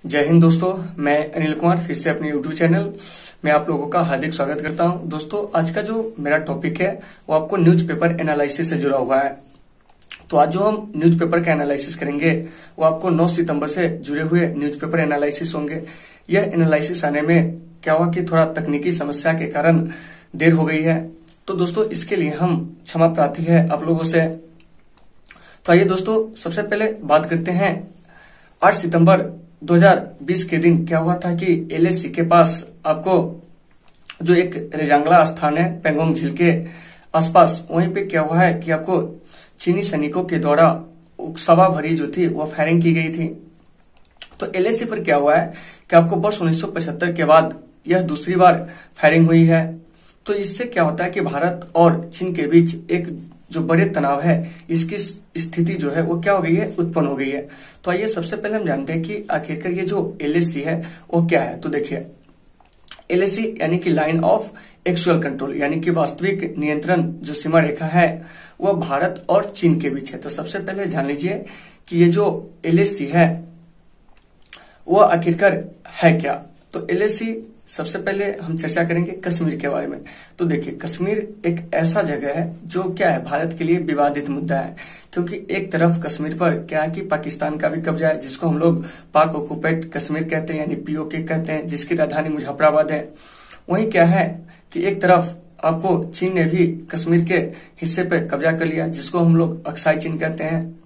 जय हिंद दोस्तों, मैं अनिल कुमार फिर से अपने YouTube चैनल में आप लोगों का हार्दिक स्वागत करता हूं। दोस्तों, आज का जो मेरा टॉपिक है वो आपको न्यूज़पेपर एनालिसिस से जुड़ा हुआ है। तो आज जो हम न्यूज़पेपर का एनालिसिस करेंगे वो आपको 9 सितंबर से जुड़े हुए न्यूज़पेपर एनालिसिस होंगे। यह एनालिसिस आने में क्या हुआ कि थोड़ा तकनीकी समस्या के कारण देर हो गई है, तो दोस्तों इसके लिए हम क्षमा प्रार्थी है आप लोगों से। तो आइए दोस्तों, सबसे पहले बात करते हैं 8 सितंबर 2020 के दिन क्या हुआ था कि एलएसी के पास आपको जो एक रेजांगला स्थान है पेंगोंग झील के आसपास, वहीं पे क्या हुआ है कि आपको चीनी सैनिकों के द्वारा उकसावा भरी जो थी वो फायरिंग की गई थी। तो एलएसी पर क्या हुआ है कि आपको वर्ष 1975 के बाद यह दूसरी बार फायरिंग हुई है। तो इससे क्या होता है कि भारत और चीन के बीच एक जो बड़े तनाव है, इसकी स्थिति जो है वो क्या हो गई है, उत्पन्न हो गई है। तो आइए सबसे पहले हम जानते हैं कि आखिरकार ये जो एलएसी है वो क्या है। तो देखिए, एलएसी यानी कि लाइन ऑफ एक्चुअल कंट्रोल, यानी कि वास्तविक नियंत्रण जो सीमा रेखा है वह भारत और चीन के बीच है। तो सबसे पहले जान लीजिए कि ये जो एलएसी है वह आखिरकार है क्या। तो एलएसी सबसे पहले हम चर्चा करेंगे कश्मीर के बारे में। तो देखिए, कश्मीर एक ऐसा जगह है जो क्या है, भारत के लिए विवादित मुद्दा है, क्योंकि एक तरफ कश्मीर पर क्या है कि पाकिस्तान का भी कब्जा है, जिसको हम लोग पाक ऑक्युपाइड कश्मीर कहते हैं, यानी पीओके कहते हैं, जिसकी राजधानी मुजफ्फराबाद है। वहीं क्या है कि एक तरफ आपको चीन ने भी कश्मीर के हिस्से पर कब्जा कर लिया, जिसको हम लोग अक्साई चीन कहते हैं,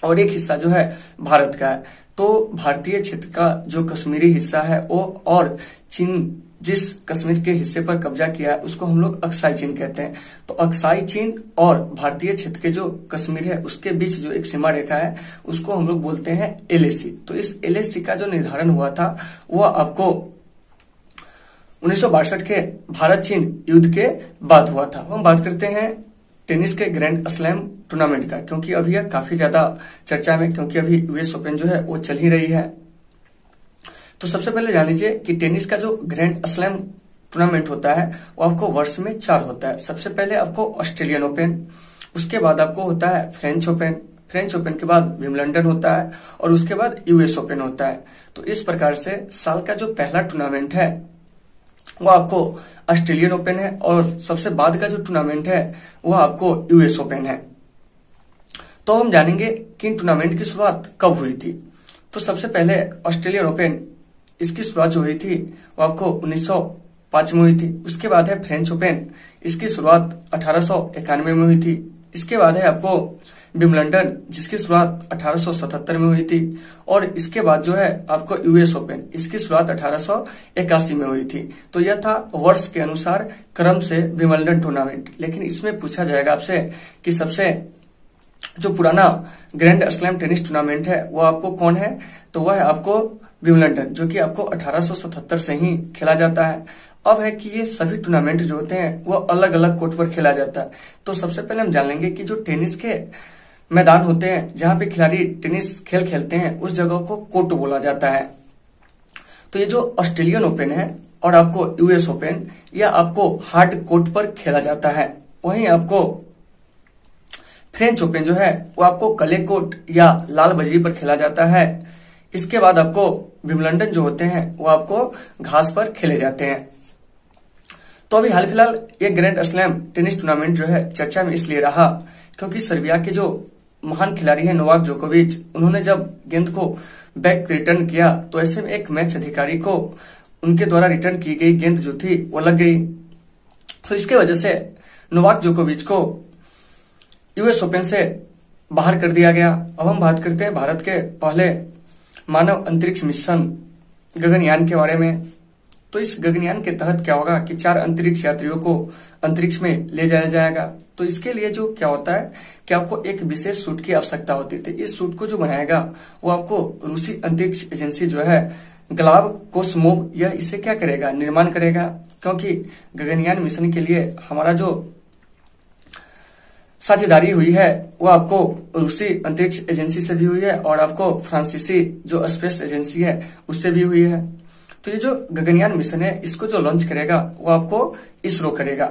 और एक हिस्सा जो है भारत का है। तो भारतीय क्षेत्र का जो कश्मीरी हिस्सा है वो, और चीन जिस कश्मीर के हिस्से पर कब्जा किया है उसको हम लोग अक्साई चीन कहते हैं। तो अक्साई चीन और भारतीय क्षेत्र के जो कश्मीर है उसके बीच जो एक सीमा रेखा है उसको हम लोग बोलते हैं एलएसी। तो इस एलएसी का जो निर्धारण हुआ था वो आपको 1962 के भारत चीन युद्ध के बाद हुआ था। हम बात करते हैं टेनिस के ग्रैंड स्लैम टूर्नामेंट का, क्योंकि अभी यह काफी ज्यादा चर्चा में, क्योंकि अभी यूएस ओपन जो है वो चल ही रही है। तो सबसे पहले जान लीजिए कि टेनिस का जो ग्रैंड स्लैम टूर्नामेंट होता है वो आपको वर्ष में 4 होता है। सबसे पहले आपको ऑस्ट्रेलियन ओपन, उसके बाद आपको होता है फ्रेंच ओपन, फ्रेंच ओपन के बाद विंबलडन होता है, और उसके बाद यूएस ओपन होता है। तो इस प्रकार से साल का जो पहला टूर्नामेंट है वो आपको ऑस्ट्रेलियन ओपन है, और सबसे बाद का जो टूर्नामेंट है वो आपको यूएस ओपन है। तो हम जानेंगे कि इन टूर्नामेंट की शुरुआत कब हुई थी। तो सबसे पहले ऑस्ट्रेलियन ओपन, इसकी शुरुआत जो हुई थी वो आपको 1905 में हुई थी। उसके बाद है फ्रेंच ओपन, इसकी शुरुआत 1891 में हुई थी। इसके बाद है आपको विंबलडन, जिसकी शुरुआत 1877 में हुई थी, और इसके बाद जो है आपको यूएस ओपन, इसकी शुरुआत 1881 में हुई थी। तो यह था वर्ष के अनुसार क्रम से विंबलडन टूर्नामेंट। लेकिन इसमें पूछा जाएगा आपसे कि सबसे जो पुराना ग्रैंड स्लैम टेनिस टूर्नामेंट है वो आपको कौन है। तो वह है आपको विंबलडन, जो कि आपको 1877 से ही खेला जाता है। अब है कि ये सभी टूर्नामेंट जो होते हैं वो अलग अलग कोर्ट पर खेला जाता है। तो सबसे पहले हम जान लेंगे कि जो टेनिस के मैदान होते हैं जहां पे खिलाड़ी टेनिस खेल खेलते हैं उस जगह को कोर्ट बोला जाता है। तो ये जो ऑस्ट्रेलियन ओपन है और आपको यूएस ओपन, यह आपको हार्ड कोर्ट पर खेला जाता है। वहीं आपको फ्रेंच ओपन जो है वो आपको क्ले कोर्ट या लाल बजरी पर खेला जाता है। इसके बाद आपको विंबलडन जो होते हैं वो आपको घास पर खेले जाते हैं। तो अभी हाल फिलहाल ये ग्रैंड स्लैम टेनिस टूर्नामेंट जो है चर्चा में इसलिए रहा क्योंकि सर्बिया के जो महान खिलाड़ी है नोवाक जोकोविच, उन्होंने जब गेंद को बैक रिटर्न किया तो ऐसे में एक मैच अधिकारी को उनके द्वारा रिटर्न की गई गेंद जो थी वो लग गई। तो इसके वजह से नोवाक जोकोविच को यूएस ओपन से बाहर कर दिया गया। अब हम बात करते हैं भारत के पहले मानव अंतरिक्ष मिशन गगनयान के बारे में। तो इस गगनयान के तहत क्या होगा कि 4 अंतरिक्ष यात्रियों को अंतरिक्ष में ले जाया जाएगा। तो इसके लिए जो क्या होता है कि आपको एक विशेष सूट की आवश्यकता होती थी। इस सूट को जो बनाएगा वो आपको रूसी अंतरिक्ष एजेंसी जो है ग्लाव कोस्मोव, यह इसे क्या करेगा, निर्माण करेगा। क्योंकि गगनयान मिशन के लिए हमारा जो साझेदारी हुई है वो आपको रूसी अंतरिक्ष एजेंसी से भी हुई है और आपको फ्रांसीसी जो स्पेस एजेंसी है उससे भी हुई है। तो ये जो गगनयान मिशन है इसको जो लॉन्च करेगा वो आपको इसरो करेगा।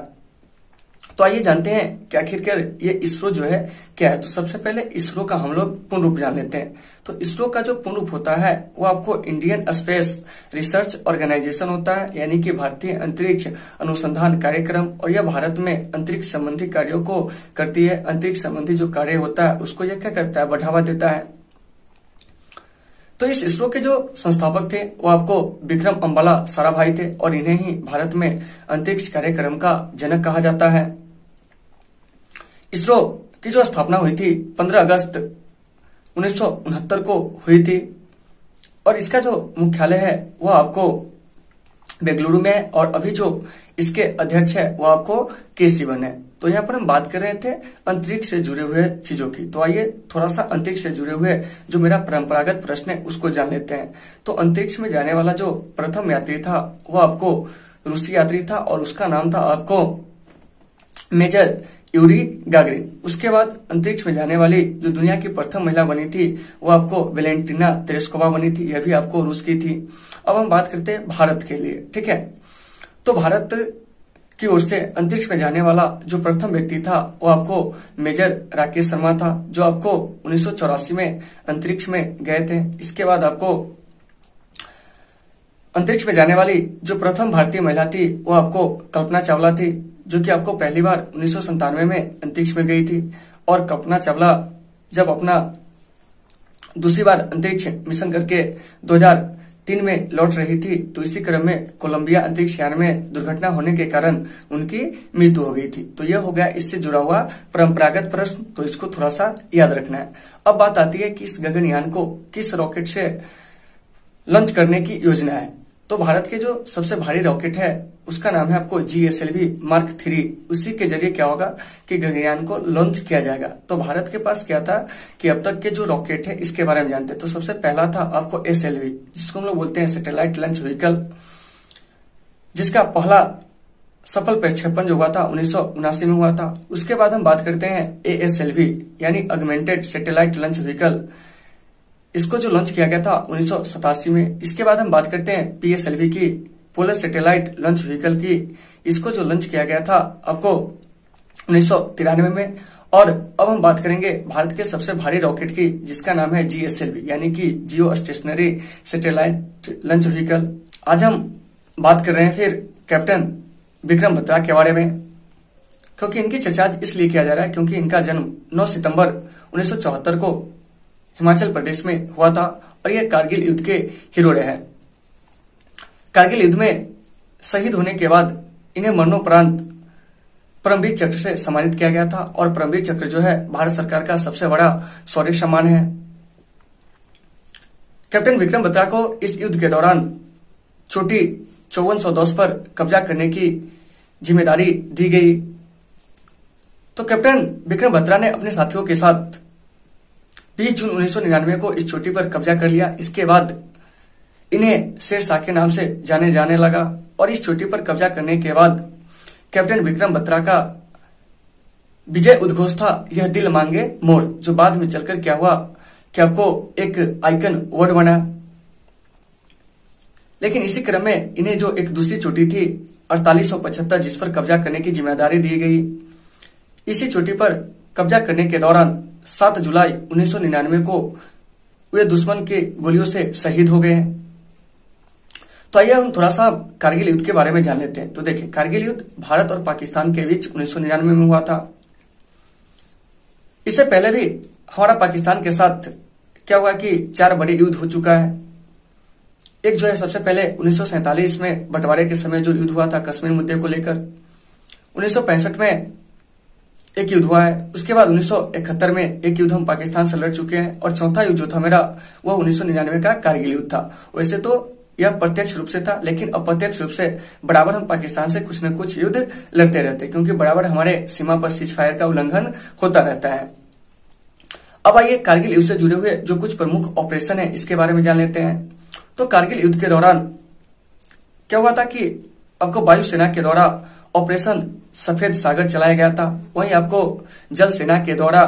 तो आइए जानते हैं कि आखिरकार ये इसरो जो है क्या है। तो सबसे पहले इसरो का हम लोग पूर्ण रूप जान लेते हैं। तो इसरो का जो पूर्ण रूप होता है वो आपको इंडियन स्पेस रिसर्च ऑर्गेनाइजेशन होता है, यानी कि भारतीय अंतरिक्ष अनुसंधान कार्यक्रम। और यह भारत में अंतरिक्ष संबंधी कार्यों को करती है। अंतरिक्ष संबंधी जो कार्य होता है उसको यह क्या करता है, बढ़ावा देता है। तो इस इसरो के जो संस्थापक थे वो आपको विक्रम अंबाला साराभाई थे और इन्हें ही भारत में अंतरिक्ष कार्यक्रम का जनक कहा जाता है। इसरो की जो स्थापना हुई थी 15 अगस्त 1969 को हुई थी और इसका जो मुख्यालय है वो आपको बेंगलुरु में है और अभी जो इसके अध्यक्ष है वो आपको के सिवन है। तो यहाँ पर हम बात कर रहे थे अंतरिक्ष से जुड़े हुए चीजों की। तो आइए थोड़ा सा अंतरिक्ष से जुड़े हुए जो मेरा परंपरागत प्रश्न है उसको जान लेते हैं। तो अंतरिक्ष में जाने वाला जो प्रथम यात्री था वो आपको रूसी यात्री था और उसका नाम था आपको मेजर यूरी गागरिन। उसके बाद अंतरिक्ष में जाने वाली जो दुनिया की प्रथम महिला बनी थी वो आपको वेलेंटिना तेरेस्कोवा बनी थी, यह भी आपको रूस की थी। अब हम बात करते हैं भारत के लिए, ठीक है। तो भारत की ओर से अंतरिक्ष में जाने वाला जो प्रथम व्यक्ति था वो आपको मेजर राकेश शर्मा था, जो आपको 1984 में अंतरिक्ष में गए थे। इसके बाद आपको अंतरिक्ष में जाने वाली जो प्रथम भारतीय महिला थी वो आपको कल्पना चावला थी, जो कि आपको पहली बार 1997 में अंतरिक्ष में गई थी। और कल्पना चावला जब अपना दूसरी बार अंतरिक्ष मिशन करके 2003 में लौट रही थी तो इसी क्रम में कोलंबिया अंतरिक्ष यान में दुर्घटना होने के कारण उनकी मृत्यु हो गई थी। तो यह हो गया इससे जुड़ा हुआ परंपरागत प्रश्न, तो इसको थोड़ा सा याद रखना है। अब बात आती है कि इस गगनयान को किस रॉकेट से लॉन्च करने की योजना है। तो भारत के जो सबसे भारी रॉकेट है उसका नाम है आपको GSLV Mark 3। उसी के जरिए क्या होगा कि गगनयान को लॉन्च किया जाएगा। तो भारत के पास क्या था कि अब तक के जो रॉकेट है इसके बारे में जानते हैं। तो सबसे पहला था आपको SLV, जिसको हम लोग बोलते हैं सैटेलाइट लॉन्च व्हीकल, जिसका पहला सफल प्रक्षेपण जो हुआ था 1979 में हुआ था। उसके बाद हम बात करते हैं ASLV यानी ऑगमेंटेड सैटेलाइट लॉन्च व्हीकल, इसको जो लॉन्च किया गया था 1987 में। इसके बाद हम बात करते हैं PSLV की, पोलर सैटेलाइट लॉन्च व्हीकल की, इसको जो लॉन्च किया गया था आपको 1993 में। और अब हम बात करेंगे भारत के सबसे भारी रॉकेट की, जिसका नाम है GSLV यानी कि जियो स्टेशनरी सैटेलाइट लॉन्च व्हीकल। आज हम बात कर रहे हैं फिर कैप्टन विक्रम बत्रा के बारे में, क्योंकि इनकी चर्चा इसलिए किया जा रहा है क्योंकि इनका जन्म 9 सितंबर 1974 को हिमाचल प्रदेश में हुआ था और ये कारगिल युद्ध के हीरो रहे हैं। कारगिल युद्ध में शहीद होने के बाद इन्हें मरणोपरांत परमवीर चक्र से सम्मानित किया गया था और परमवीर चक्र जो है भारत सरकार का सबसे बड़ा शौर्य सम्मान है। कैप्टन विक्रम बत्रा को इस युद्ध के दौरान छोटी 5410 पर कब्जा करने की जिम्मेदारी दी गई। तो कैप्टन विक्रम बत्रा ने अपने साथियों के साथ 20 जून 1999 को इस चोटी पर कब्जा कर लिया। इसके बाद इन्हें शेरशाह के नाम से जाने जाने लगा और इस चोटी पर कब्जा करने के बाद कैप्टन विक्रम बत्रा का विजय उद्घोष था, यह दिल मांगे मोर, जो बाद में चलकर क्या हुआ कि आपको एक आइकन वर्ड बना। लेकिन इसी क्रम में इन्हें जो एक दूसरी चोटी थी 4875, जिस पर कब्जा करने की जिम्मेदारी दी गई। इसी चोटी पर कब्जा करने के दौरान 7 जुलाई 1999 को वे दुश्मन के गोलियों से शहीद हो गए हैं। तो आइए हम थोड़ा सा कारगिल युद्ध के बारे में जान लेते हैं। तो देखिए, कारगिल युद्ध भारत और पाकिस्तान के बीच 1999 में हुआ था। इससे पहले भी हमारा पाकिस्तान के साथ क्या हुआ कि 4 बड़े युद्ध हो चुका है। एक जो है सबसे पहले 1947 में बंटवारे के समय जो युद्ध हुआ था कश्मीर मुद्दे को लेकर, 1965 में एक युद्ध हुआ है। उसके बाद 1971 में एक युद्ध हम पाकिस्तान से लड़ चुके हैं और चौथा युद्ध जो था मेरा वो 1999 का कारगिल युद्ध था। वैसे तो यह प्रत्यक्ष रूप से था, लेकिन अप्रत्यक्ष रूप से बराबर हम पाकिस्तान से कुछ न कुछ युद्ध लड़ते रहते, क्योंकि बराबर हमारे सीमा पर सीज फायर का उल्लंघन होता रहता है। अब आइए कारगिल युद्ध से जुड़े हुए जो कुछ प्रमुख ऑपरेशन है इसके बारे में जान लेते हैं। तो कारगिल युद्ध के दौरान क्या हुआ था कि आपको वायुसेना के द्वारा ऑपरेशन सफेद सागर चलाया गया था, वहीं आपको जल सेना के द्वारा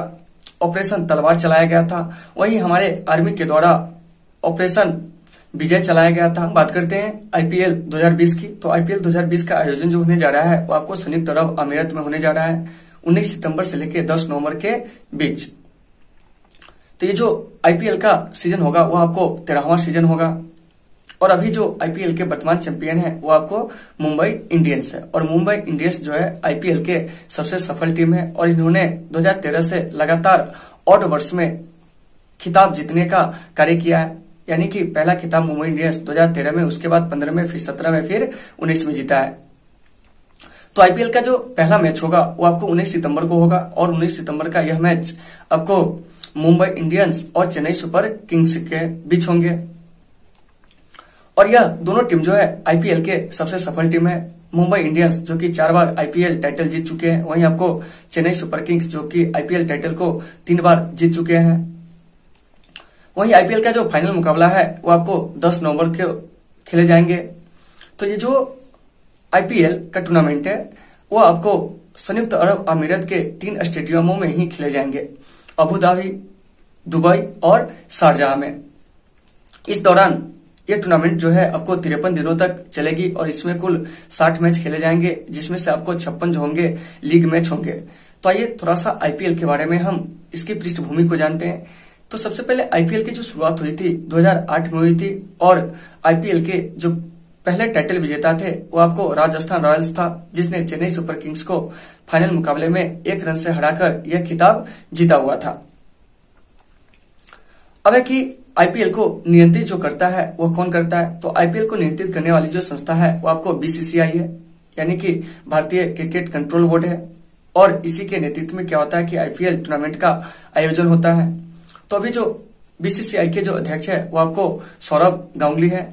ऑपरेशन तलवार चलाया गया था, वहीं हमारे आर्मी के द्वारा ऑपरेशन विजय चलाया गया था। हम बात करते हैं आईपीएल 2020 की। तो आईपीएल 2020 का आयोजन जो होने जा रहा है वो आपको संयुक्त अरब अमीरात में होने जा रहा है 19 सितंबर से लेकर 10 नवंबर के बीच। तो ये जो आईपीएल का सीजन होगा वो आपको 13वां सीजन होगा। और अभी जो आईपीएल के वर्तमान चैंपियन है वो आपको मुंबई इंडियंस है। और मुंबई इंडियंस जो है आईपीएल के सबसे सफल टीम है और इन्होंने 2013 से लगातार ऑड वर्ष में खिताब जीतने का कार्य किया है। यानी कि पहला खिताब मुंबई इंडियंस 2013 में, उसके बाद 15 में, फिर 17 में, फिर 19 में जीता है। तो आईपीएल का जो पहला मैच होगा वो आपको 19 सितंबर को होगा और 19 सितंबर का यह मैच आपको मुंबई इंडियंस और चेन्नई सुपर किंग्स के बीच होंगे। और यह दोनों टीम जो है आईपीएल के सबसे सफल टीम है। मुंबई इंडियंस जो कि 4 बार आईपीएल टाइटल जीत चुके हैं, वहीं आपको चेन्नई सुपर किंग्स जो कि आईपीएल टाइटल को 3 बार जीत चुके हैं। वहीं आईपीएल का जो फाइनल मुकाबला है वो आपको 10 नवंबर को खेले जाएंगे। तो ये जो आईपीएल का टूर्नामेंट है वो आपको संयुक्त अरब अमीरात के 3 स्टेडियमों में ही खेले जाएंगे, अबू धाबी, दुबई और शारजाह में। इस दौरान ये टूर्नामेंट जो है आपको 53 दिनों तक चलेगी और इसमें कुल 60 मैच खेले जाएंगे, जिसमें से आपको 56 जो होंगे लीग मैच होंगे। तो आइए थोड़ा सा आईपीएल के बारे में हम इसकी पृष्ठभूमि को जानते हैं। तो सबसे पहले आईपीएल की जो शुरुआत हुई थी 2008 में हुई थी और आईपीएल के जो पहले टाइटल विजेता थे वो आपको राजस्थान रॉयल्स था, जिसने चेन्नई सुपर किंग्स को फाइनल मुकाबले में 1 रन से हराकर यह खिताब जीता हुआ था। अब है कि आईपीएल को नियंत्रित जो करता है वो कौन करता है। तो आईपीएल को नियंत्रित करने वाली जो संस्था है वो आपको बीसीसीआई है, यानी कि भारतीय क्रिकेट कंट्रोल बोर्ड है। और इसी के नेतृत्व में क्या होता है कि आईपीएल टूर्नामेंट का आयोजन होता है। तो अभी जो बीसीसीआई के जो अध्यक्ष है वो आपको सौरभ गांगुली है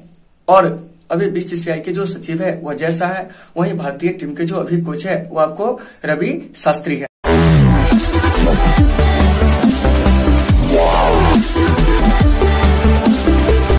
और अभी बीसीसीआई के जो सचिव है वो जय शाह है। वहीं भारतीय टीम के जो अभी कोच है वो आपको रवि शास्त्री है।